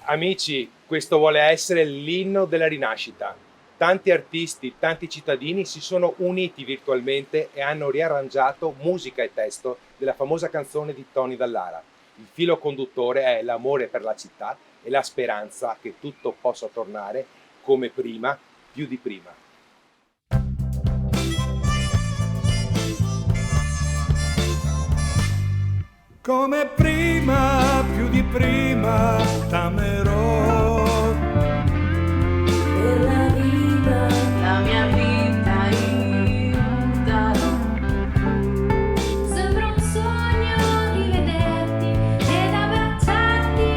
Amici, questo vuole essere l'inno della rinascita. Tanti artisti, tanti cittadini si sono uniti virtualmente e hanno riarrangiato musica e testo della famosa canzone di Tony Dallara. Il filo conduttore è l'amore per la città e la speranza che tutto possa tornare come prima, più di prima. Come prima, più di prima, t'amerò. Per la vita, la mia vita io darò. Sembra un sogno rivederti ed abbracciarti.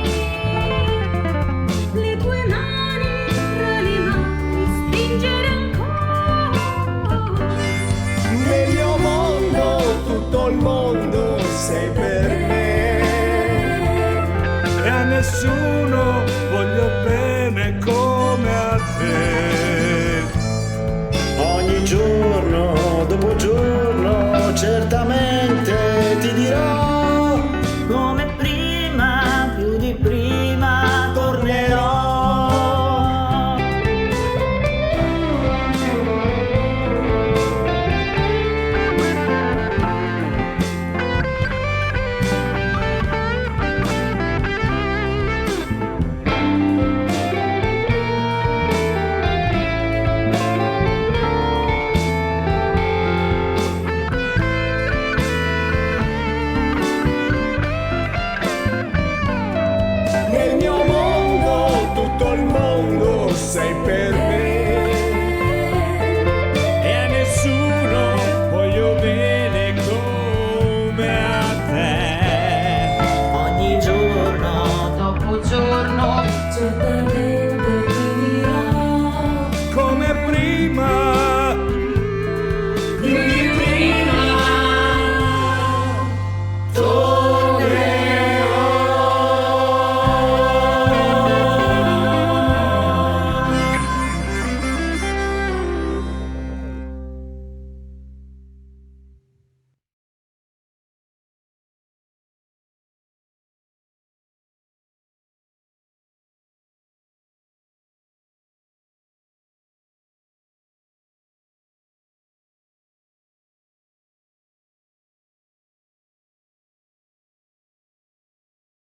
Le tue mani tra le mani stringere ancora. Nel mio mondo, tutto il mondo sei per me. E a nessuno voglio bene come a te. Ogni giorno dopo giorno certamente ti dirò, come prima, più di prima tornerò. Nel mio mondo, tutto il mondo sei per me. E a nessuno voglio bene come a te. Ogni giorno Dopo giorno, certamente